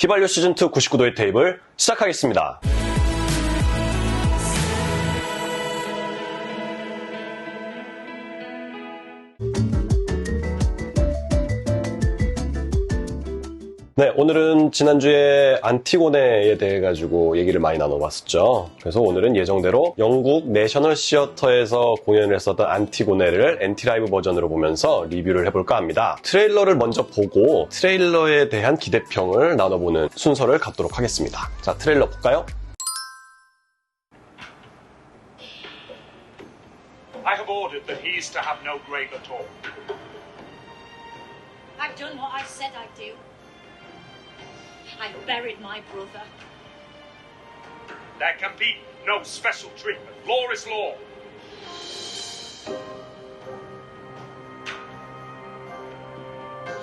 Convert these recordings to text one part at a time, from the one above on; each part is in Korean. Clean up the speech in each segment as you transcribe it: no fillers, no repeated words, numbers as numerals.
휘발유 시즌2 99도의 테이블 시작하겠습니다. 네, 오늘은 지난주에 안티고네에 대해 가지고 얘기를 많이 나눠봤었죠. 그래서 오늘은 예정대로 영국 내셔널 시어터에서 공연을 했었던 안티고네를 엔티라이브 버전으로 보면서 리뷰를 해볼까 합니다. 트레일러를 먼저 보고 트레일러에 대한 기대평을 나눠보는 순서를 갖도록 하겠습니다. 자, 트레일러 볼까요? I have ordered that he is to have no grave at all. I've done what I said I'd do. I buried my brother. There can be no special treatment. Law is law.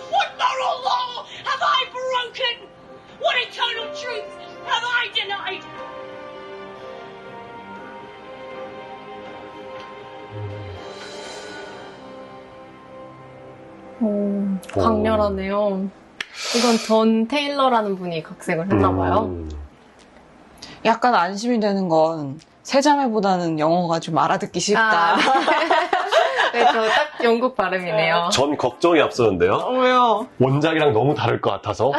What moral law have I broken? What eternal truth have I denied? 강렬하네요. 이건 전 테일러라는 분이 각색을 했나봐요. 약간 안심이 되는 건 세자매보다는 영어가 좀 알아듣기 쉽다. 네, 저 딱 영국 발음이네요. 전 걱정이 앞서는데요. 왜요? 원작이랑 너무 다를 것 같아서.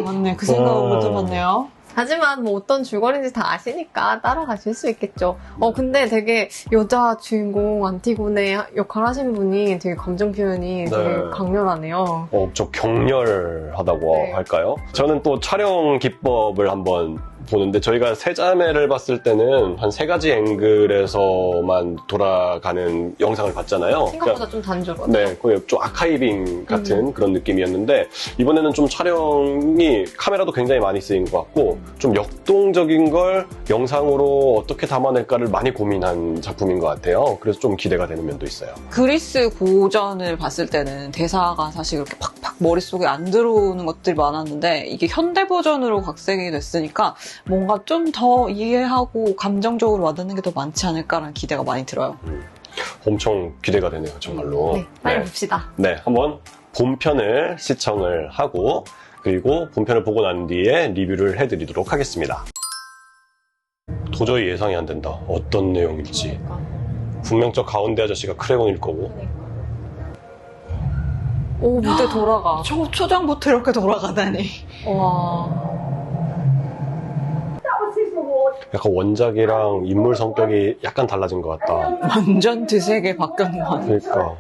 맞네, 그 생각은 못 해봤네요. 하지만 뭐 어떤 줄거리인지 다 아시니까 따라가실 수 있겠죠. 근데 되게 여자 주인공 안티고네 역할 하신 분이 되게 감정 표현이 되게 강렬하네요. 좀 격렬하다고 네. 할까요? 저는 또 촬영 기법을 한번 보는데 저희가 세자매를 봤을 때는 한 3가지 앵글에서만 돌아가는 영상을 봤잖아요. 생각보다 좀 단조로워. 네, 거의 좀 아카이빙 같은 그런 느낌이었는데 이번에는 좀 촬영이 카메라도 굉장히 많이 쓰인 것 같고 좀 역동적인 걸 영상으로 어떻게 담아낼까를 많이 고민한 작품인 것 같아요. 그래서 좀 기대가 되는 면도 있어요. 그리스 고전을 봤을 때는 대사가 사실 그렇게 팍팍 머릿속에 안 들어오는 것들이 많았는데 이게 현대 버전으로 각색이 됐으니까 뭔가 좀 더 이해하고 감정적으로 와닿는 게 더 많지 않을까라는 기대가 많이 들어요. 엄청 기대가 되네요, 정말로. 네, 빨리 봅시다. 네, 한번 본편을 시청을 하고 그리고 본편을 보고 난 뒤에 리뷰를 해드리도록 하겠습니다. 도저히 예상이 안 된다. 어떤 내용일지. 분명 저 가운데 아저씨가 크레곤일 거고. 오, 무대 돌아가. 초장부터 이렇게 돌아가다니. 와. 약간 원작이랑 인물 성격이 약간 달라진 것 같다. 완전 드세게 바뀌었나. 그러니까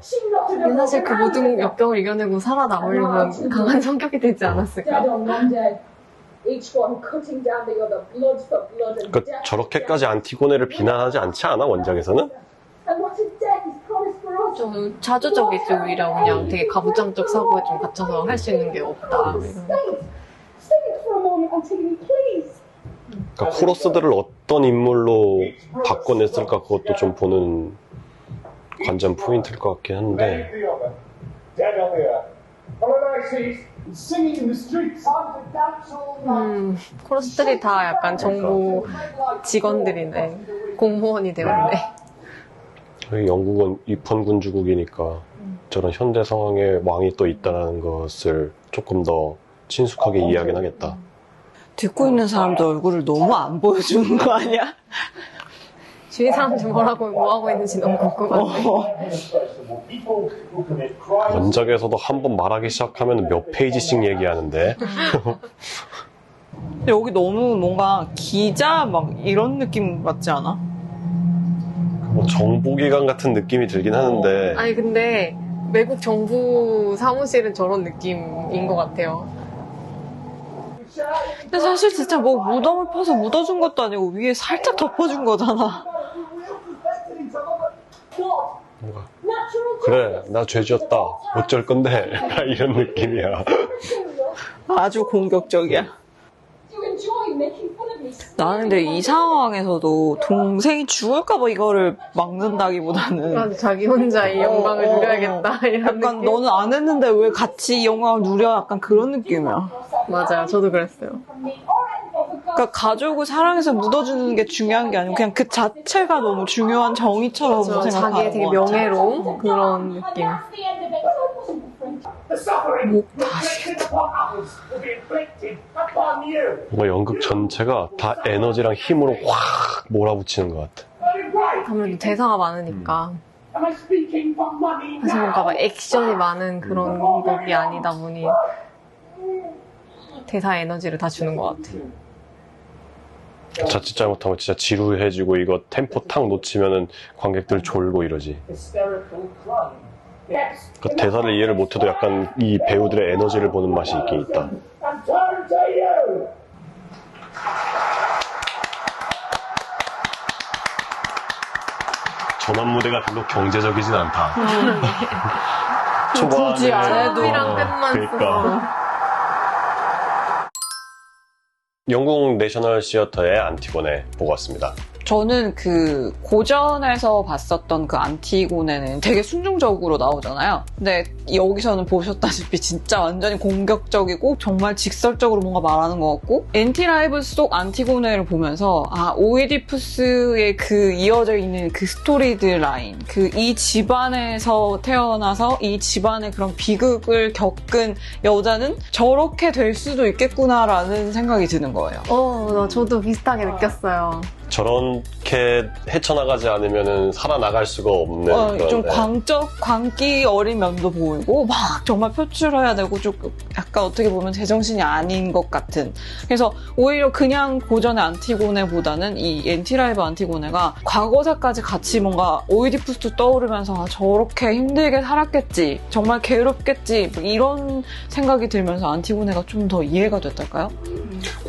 근데 사실 그 모든 역병을 이겨내고 살아남으려면 강한 성격이 되지 않았을까? 그 저렇게까지 안티고네를 비난하지 않지 않아? 원작에서는? 좀 자주적이지 오히려 그냥 되게 가부장적 사고에 좀 갇혀서 할 수 있는 게 없다. 그러니까 코러스들을 어떤 인물로 바꿔냈을까 그것도 좀 보는 관전 포인트일 것 같긴 한데 코러스들이 다 약간 정부 직원들이네. 공무원이 되었네. 영국은 입헌군주국이니까 저런 현대 상황에 왕이 또 있다는 것을 조금 더 친숙하게 이해하긴 하겠다. 듣고 있는 사람도 얼굴을 너무 안 보여주는 거 아니야? 주위 사람들 뭐하고 있는지 너무 궁금한데. 원작에서도 한번 말하기 시작하면 몇 페이지씩 얘기하는데 근데 여기 너무 뭔가 기자 막 이런 느낌 같지 않아? 뭐 정보기관 같은 느낌이 들긴 하는데 아니 근데 외국 정부 사무실은 저런 느낌인 것 같아요. 근데 사실 진짜 뭐 무덤을 파서 묻어준 것도 아니고 위에 살짝 덮어준 거잖아. 뭔가 그래 나 죄지었다 어쩔 건데 약간 이런 느낌이야. 아주 공격적이야. 나는 근데 이 상황에서도 동생이 죽을까봐 이거를 막는다기보다는 자기 혼자 이 영광을 누려야겠다 이런 약간 느낌? 너는 안 했는데 왜 같이 이 영광을 누려? 약간 그런 느낌이야. 맞아요. 저도 그랬어요. 그러니까 가족을 사랑해서 묻어주는 게 중요한 게 아니고 그냥 그 자체가 너무 중요한 정의처럼 자기의 생각하는 되게 것 같아. 명예로운 그런 느낌. The suffering of the innocent will be inflicted upon you. 뭔가 연극 전체가 다 에너지랑 힘으로 확 몰아붙이는 것 같아. Very right. 아무래도 대사가 많으니까 Am I speaking for money 사실 뭔가 now? 막 액션이 많은 그런 곡이 아니다 보니 대사 에너지를 다 주는 것 같아. 자칫 잘못하면 진짜 지루해지고 이거 템포 탁 놓치면은 관객들 졸고 이러지. Hysterical crying. Yes. 그 대사를 이해를 못해도 약간 이 배우들의 에너지를 보는 맛이 있긴 있다. And turn to you. 전원 무대가 별로 경제적이진 않다. 굳이 안 해도. 처음이랑 끝만 쓰고. 그러니까. 영국 내셔널 시어터의 안티고네 보고 왔습니다. 저는 그 고전에서 봤었던 그 안티고네는 되게 순종적으로 나오잖아요. 근데 여기서는 보셨다시피 진짜 완전히 공격적이고 정말 직설적으로 뭔가 말하는 것 같고, 엔티라이브 속 안티고네를 보면서 오이디푸스의 그 이어져 있는 그 스토리들 라인, 그 이 집안에서 태어나서 이 집안의 그런 비극을 겪은 여자는 저렇게 될 수도 있겠구나라는 생각이 드는 거예요. 저도 비슷하게 느꼈어요. 저렇게 헤쳐나가지 않으면 살아나갈 수가 없는 그런, 좀 네. 광기 어린 면도 보이고 막 정말 표출해야 되고 좀 약간 어떻게 보면 제정신이 아닌 것 같은. 그래서 오히려 그냥 고전의 안티고네보다는 이 엔티라이브 안티고네가 과거사까지 같이 뭔가 오이디푸스도 떠오르면서 저렇게 힘들게 살았겠지, 정말 괴롭겠지, 뭐 이런 생각이 들면서 안티고네가 좀 더 이해가 됐달까요?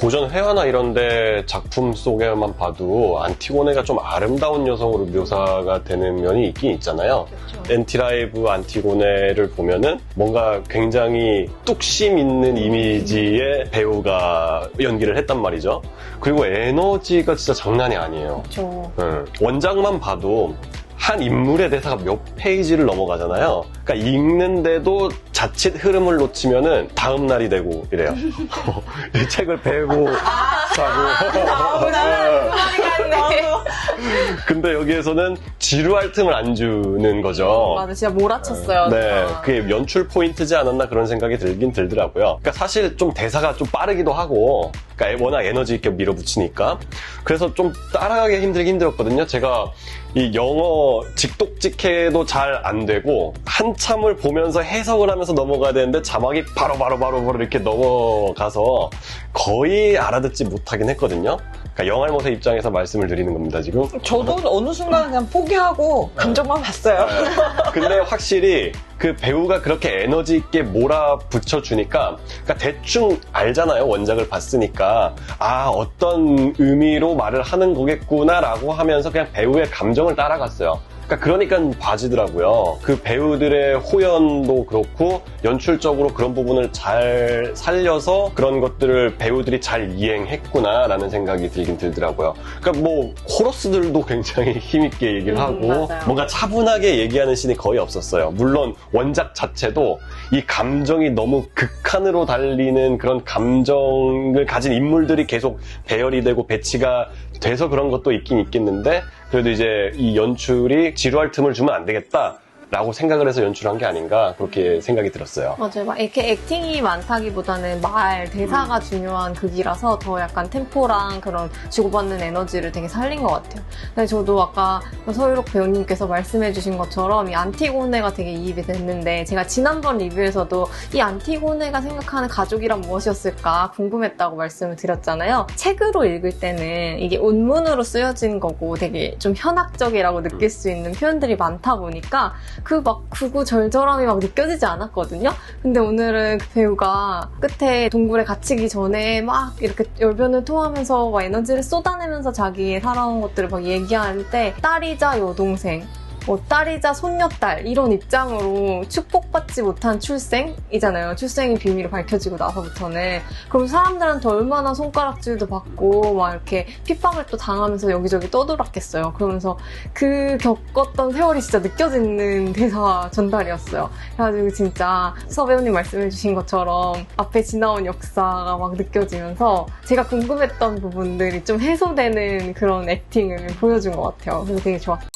고전 회화나 이런데 작품 속에만 봐도 안티고네가 좀 아름다운 여성으로 묘사가 되는 면이 있긴 있잖아요. 엔티라이브 안티고네를 보면은 뭔가 굉장히 뚝심 있는 이미지의 배우가 연기를 했단 말이죠. 그리고 에너지가 진짜 장난이 아니에요. 그렇죠. 원작만 봐도 한 인물의 대사가 몇 페이지를 넘어가잖아요. 그러니까 읽는데도 자칫 흐름을 놓치면은 다음 날이 되고 이래요. 이 책을 배고 사고. 근데 여기에서는 지루할 틈을 안 주는 거죠. 맞아, 진짜 몰아쳤어요. 네, 진짜. 그게 연출 포인트지 않았나 그런 생각이 들긴 들더라고요. 그러니까 사실 좀 대사가 좀 빠르기도 하고, 그러니까 워낙 에너지 있게 밀어붙이니까. 그래서 좀 따라가기 힘들었거든요. 제가 이 영어 직독직해도 잘 안 되고 한참을 보면서 해석을 하면서 넘어가야 되는데 자막이 바로 이렇게 넘어가서 거의 알아듣지 못하긴 했거든요. 그러니까 영알못의 입장에서 말씀을 드리는 겁니다, 지금. 저도 어느 순간 그냥 포기하고 감정만 봤어요. 근데 확실히 그 배우가 그렇게 에너지 있게 몰아붙여주니까, 그러니까 대충 알잖아요. 원작을 봤으니까. 어떤 의미로 말을 하는 거겠구나라고 하면서 그냥 배우의 감정을 따라갔어요. 그러니까 봐지더라고요. 그 배우들의 호연도 그렇고 연출적으로 그런 부분을 잘 살려서 그런 것들을 배우들이 잘 이행했구나라는 생각이 들긴 들더라고요. 그러니까 뭐 코러스들도 굉장히 힘있게 얘기를 하고 맞아요. 뭔가 차분하게 얘기하는 씬이 거의 없었어요. 물론 원작 자체도 이 감정이 너무 극한으로 달리는 그런 감정을 가진 인물들이 계속 배열이 되고 배치가 돼서 그런 것도 있긴 있겠는데, 그래도 이제 이 연출이 지루할 틈을 주면 안 되겠다라고 생각을 해서 연출한 게 아닌가 그렇게 생각이 들었어요. 맞아요. 막 이렇게 액팅이 많다기보다는 대사가 중요한 극이라서 더 약간 템포랑 그런 주고받는 에너지를 되게 살린 것 같아요. 근데 저도 아까 서유록 배우님께서 말씀해주신 것처럼 이 안티고네가 되게 이입이 됐는데, 제가 지난번 리뷰에서도 이 안티고네가 생각하는 가족이란 무엇이었을까 궁금했다고 말씀을 드렸잖아요. 책으로 읽을 때는 이게 온문으로 쓰여진 거고 되게 좀 현학적이라고 느낄 수 있는 표현들이 많다 보니까 그 막 구구절절함이 막 느껴지지 않았거든요. 근데 오늘은 그 배우가 끝에 동굴에 갇히기 전에 막 이렇게 열변을 토하면서 막 에너지를 쏟아내면서 자기의 살아온 것들을 막 얘기할 때 딸이자 여동생, 딸이자 손녀딸 이런 입장으로 축복받지 못한 출생이잖아요. 출생의 비밀이 밝혀지고 나서부터는. 그럼 사람들한테 얼마나 손가락질도 받고 막 이렇게 핍박을 또 당하면서 여기저기 떠돌았겠어요. 그러면서 그 겪었던 세월이 진짜 느껴지는 대사 전달이었어요. 그래가지고 진짜 서배우님 말씀해주신 것처럼 앞에 지나온 역사가 막 느껴지면서 제가 궁금했던 부분들이 좀 해소되는 그런 액팅을 보여준 것 같아요. 그래서 되게 좋았어요.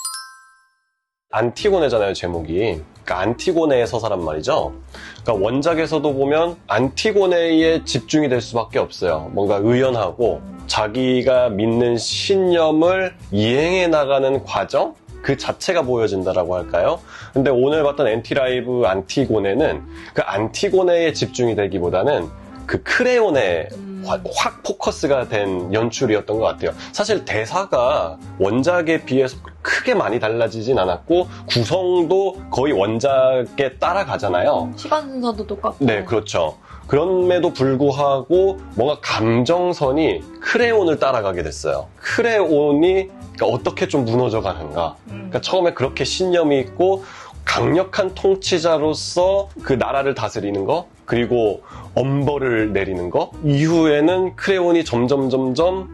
안티고네잖아요, 제목이. 그러니까 안티고네의 서사란 말이죠. 그러니까 원작에서도 보면 안티고네에 집중이 될 수밖에 없어요. 뭔가 의연하고 자기가 믿는 신념을 이행해 나가는 과정? 그 자체가 보여진다라고 할까요? 근데 오늘 봤던 엔티라이브 안티고네는 그 안티고네에 집중이 되기보다는 그 크레온에 확 포커스가 된 연출이었던 것 같아요. 사실 대사가 원작에 비해서 크게 많이 달라지진 않았고 구성도 거의 원작에 따라가잖아요. 시간 순서도 똑같고. 네, 그렇죠. 그럼에도 불구하고 뭔가 감정선이 크레온을 따라가게 됐어요. 크레온이 그러니까 어떻게 좀 무너져 가는가. 그러니까 처음에 그렇게 신념이 있고 강력한 통치자로서 그 나라를 다스리는 거, 그리고 엄벌을 내리는 거, 이후에는 크레온이 점점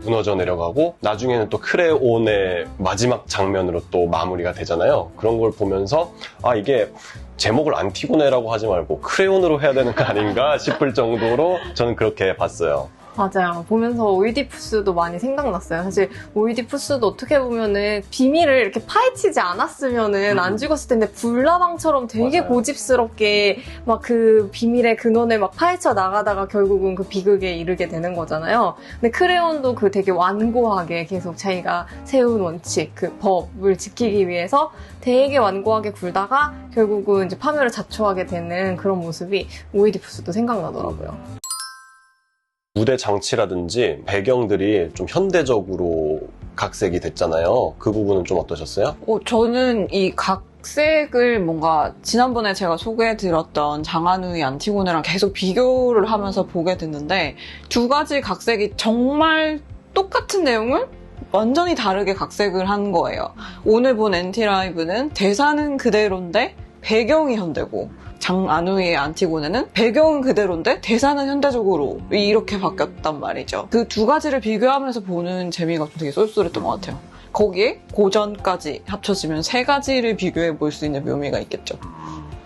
무너져 내려가고 나중에는 또 크레온의 마지막 장면으로 또 마무리가 되잖아요. 그런 걸 보면서 아, 이게 제목을 안티고네라고 하지 말고 크레온으로 해야 되는 거 아닌가 싶을 정도로 저는 그렇게 봤어요. 맞아요. 보면서 오이디푸스도 많이 생각났어요. 사실 오이디푸스도 어떻게 보면은 비밀을 이렇게 파헤치지 않았으면은 안 죽었을 텐데 불나방처럼 되게 맞아요. 고집스럽게 막 그 비밀의 근원을 막 파헤쳐 나가다가 결국은 그 비극에 이르게 되는 거잖아요. 근데 크레온도 그 되게 완고하게 계속 자기가 세운 원칙, 그 법을 지키기 위해서 되게 완고하게 굴다가 결국은 이제 파멸을 자초하게 되는 그런 모습이 오이디푸스도 생각나더라고요. 무대 장치라든지 배경들이 좀 현대적으로 각색이 됐잖아요. 그 부분은 좀 어떠셨어요? 저는 이 각색을 뭔가 지난번에 제가 소개해드렸던 장한우의 안티고네랑 계속 비교를 하면서 보게 됐는데 두 가지 각색이 정말 똑같은 내용을 완전히 다르게 각색을 한 거예요. 오늘 본 엔티라이브는 대사는 그대로인데 배경이 현대고 장안우의 안티고네는 배경은 그대로인데 대사는 현대적으로 이렇게 바뀌었단 말이죠. 그 두 가지를 비교하면서 보는 재미가 좀 되게 쏠쏠했던 것 같아요. 거기에 고전까지 합쳐지면 세 가지를 비교해 볼 수 있는 묘미가 있겠죠.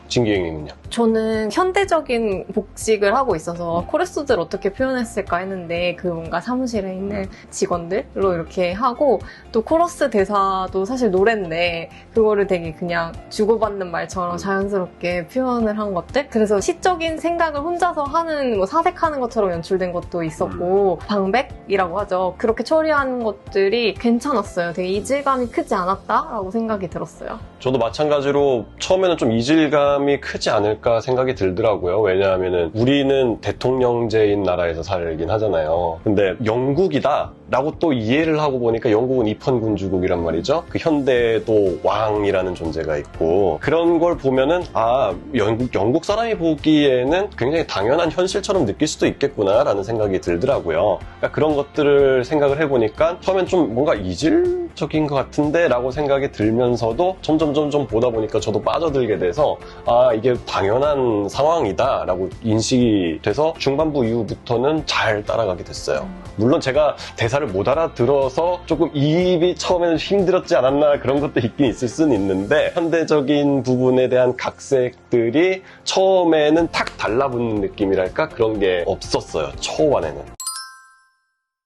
진기행님은요? 저는 현대적인 복직을 하고 있어서 코레소드를 어떻게 표현했을까 했는데 그 뭔가 사무실에 있는 직원들로 이렇게 하고 또 코러스 대사도 사실 노래인데 그거를 되게 그냥 주고받는 말처럼 자연스럽게 표현을 한 것들 그래서 시적인 생각을 혼자서 하는 뭐 사색하는 것처럼 연출된 것도 있었고 방백이라고 하죠. 그렇게 처리한 것들이 괜찮았어요. 되게 이질감이 크지 않았다라고 생각이 들었어요. 저도 마찬가지로 처음에는 좀 이질감이 크지 않을까 생각이 들더라고요. 왜냐하면은 우리는 대통령제인 나라에서 살긴 하잖아요. 근데 영국이다 라고 또 이해를 하고 보니까 영국은 입헌군주국이란 말이죠. 그 현대에도 왕이라는 존재가 있고 그런 걸 보면은 아, 영국 사람이 보기에는 굉장히 당연한 현실처럼 느낄 수도 있겠구나 라는 생각이 들더라고요. 그러니까 그런 것들을 생각을 해보니까 처음엔 좀 뭔가 이질적인 것 같은데 라고 생각이 들면서도 점점 보다 보니까 저도 빠져들게 돼서 아, 이게 당연한 상황이다 라고 인식이 돼서 중반부 이후부터는 잘 따라가게 됐어요. 물론 제가 대사를 못 알아들어서 조금 이입이 처음에는 힘들었지 않았나 그런 것도 있긴 있을 수는 있는데 현대적인 부분에 대한 각색들이 처음에는 탁 달라붙는 느낌이랄까 그런 게 없었어요. 초반에는.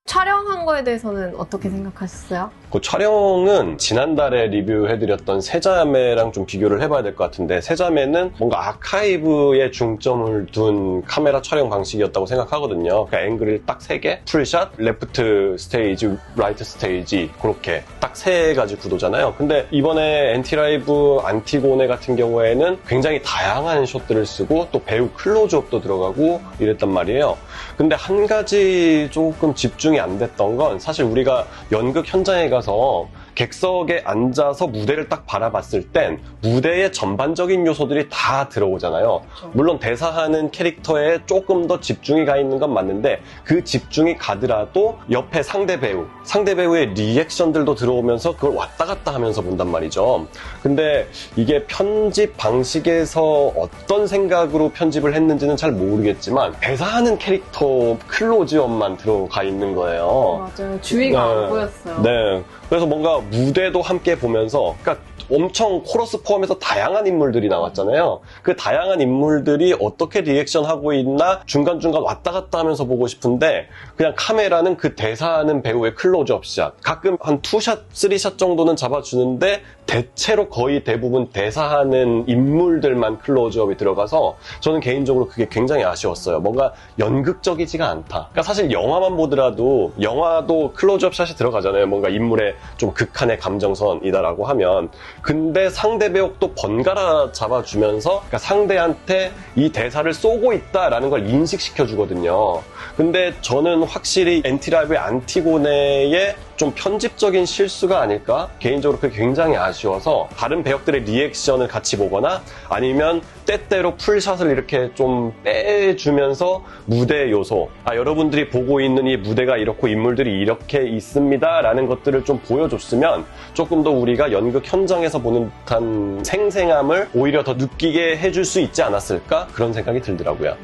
촬영한 거에 대해서는 어떻게 생각하셨어요? 그 촬영은 지난달에 리뷰해드렸던 세자매랑 좀 비교를 해봐야 될 것 같은데 세자매는 뭔가 아카이브에 중점을 둔 카메라 촬영 방식이었다고 생각하거든요. 그러니까 앵글을 딱 3개, 풀샷, 레프트 스테이지, 라이트 스테이지 그렇게 딱 3가지 구도잖아요. 근데 이번에 엔티라이브 안티고네 같은 경우에는 굉장히 다양한 숏들을 쓰고 또 배우 클로즈업도 들어가고 이랬단 말이에요. 근데 한 가지 조금 집중이 안 됐던 건 사실 우리가 연극 현장에 가서 객석에 앉아서 무대를 딱 바라봤을 땐 무대의 전반적인 요소들이 다 들어오잖아요. 물론 대사하는 캐릭터에 조금 더 집중이 가 있는 건 맞는데 그 집중이 가더라도 옆에 상대 배우의 리액션들도 들어오면서 그걸 왔다 갔다 하면서 본단 말이죠. 근데 이게 편집 방식에서 어떤 생각으로 편집을 했는지는 잘 모르겠지만 대사하는 캐릭터 클로즈업만 들어가 있는 거예요. 맞아요. 주의가 안 보였어요. 네. 그래서 뭔가 무대도 함께 보면서, 그러니까 엄청 코러스 포함해서 다양한 인물들이 나왔잖아요. 그 다양한 인물들이 어떻게 리액션하고 있나 중간중간 왔다 갔다 하면서 보고 싶은데 그냥 카메라는 그 대사하는 배우의 클로즈업 샷 가끔 한 2샷, 3샷 정도는 잡아주는데 대체로 거의 대부분 대사하는 인물들만 클로즈업이 들어가서 저는 개인적으로 그게 굉장히 아쉬웠어요. 뭔가 연극적이지가 않다. 그러니까 사실 영화만 보더라도 영화도 클로즈업 샷이 들어가잖아요. 뭔가 인물의 좀 극한의 감정선이다라고 하면. 근데 상대 배역도 번갈아 잡아주면서 그러니까 상대한테 이 대사를 쏘고 있다라는 걸 인식시켜주거든요. 근데 저는 확실히 엔티라이브의 안티고네의 좀 편집적인 실수가 아닐까? 개인적으로 그게 굉장히 아쉬워서 다른 배역들의 리액션을 같이 보거나 아니면 때때로 풀샷을 이렇게 좀 빼주면서 무대 요소, 여러분들이 보고 있는 이 무대가 이렇고 인물들이 이렇게 있습니다 라는 것들을 좀 보여줬으면 조금 더 우리가 연극 현장에서 보는 듯한 생생함을 오히려 더 느끼게 해줄 수 있지 않았을까? 그런 생각이 들더라고요.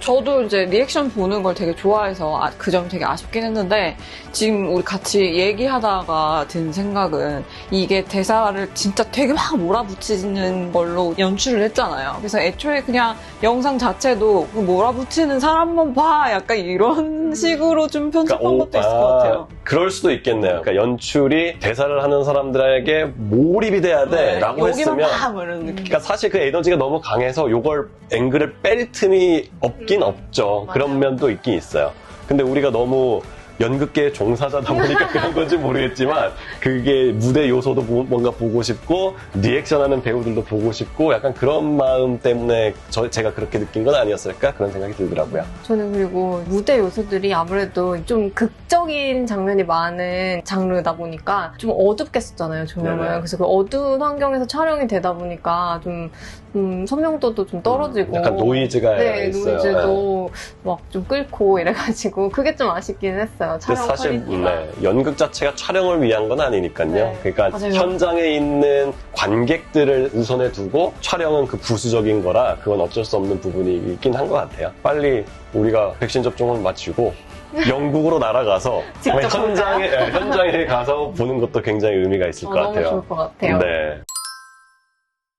저도 이제 리액션 보는 걸 되게 좋아해서 그 점 되게 아쉽긴 했는데 지금 우리 같이 얘기하다가 든 생각은 이게 대사를 진짜 되게 막 몰아붙이는 걸로 연출을 했잖아요. 그래서 애초에 그냥 영상 자체도 그 몰아붙이는 사람만 봐 약간 이런 식으로 좀 편집한 것도 있을 것 같아요. 그럴 수도 있겠네요. 그러니까 연출이 대사를 하는 사람들에게 몰입이 돼야 돼 라고 여기만 했으면 봐! 뭐 이런 느낌. 그러니까 사실 그 에너지가 너무 강해서 요걸 앵글을 뺄 틈이 없긴 없죠. 그런 면도 있긴 있어요. 근데 우리가 너무 연극계 종사자다 보니까 그런 건지 모르겠지만 그게 무대 요소도 뭔가 보고 싶고 리액션하는 배우들도 보고 싶고 약간 그런 마음 때문에 제가 그렇게 느낀 건 아니었을까 그런 생각이 들더라고요. 저는 그리고 무대 요소들이 아무래도 좀 극적인 장면이 많은 장르다 보니까 좀 어둡게 썼잖아요, 조명을. 네네. 그래서 그 어두운 환경에서 촬영이 되다 보니까 좀 선명도도 좀 떨어지고. 약간 노이즈가 네, 있어요. 노이즈도 막 좀 끓고 이래가지고 그게 좀 아쉽긴 했어요. 근데 촬영 사실 퀄리티가. 연극 자체가 촬영을 위한 건 아니니까요. 네, 그러니까 맞아요. 현장에 있는 관객들을 우선에 두고 촬영은 그 부수적인 거라 그건 어쩔 수 없는 부분이 있긴 한 것 같아요. 빨리 우리가 백신 접종을 마치고 영국으로 날아가서 직접 현장에 가서 보는 것도 굉장히 의미가 있을 것 너무 같아요. 좋을 것 같아요. 네.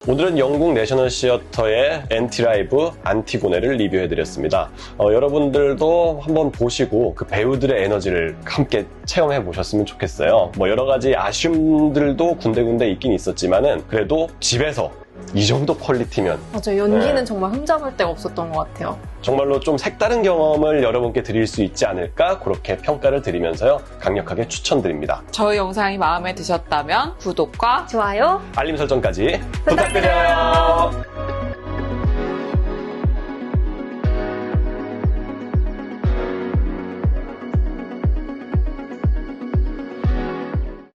오늘은 영국 내셔널 시어터의 엔티라이브 안티고네를 리뷰해드렸습니다. 여러분들도 한번 보시고 그 배우들의 에너지를 함께 체험해 보셨으면 좋겠어요. 뭐 여러 가지 아쉬움들도 군데군데 있긴 있었지만은 그래도 집에서 이 정도 퀄리티면 맞아요. 연기는 네. 정말 흠잡을 데가 없었던 것 같아요. 정말로 좀 색다른 경험을 여러분께 드릴 수 있지 않을까 그렇게 평가를 드리면서요. 강력하게 추천드립니다. 저희 영상이 마음에 드셨다면 구독과 좋아요. 알림 설정까지 부탁드려요. 부탁드려요.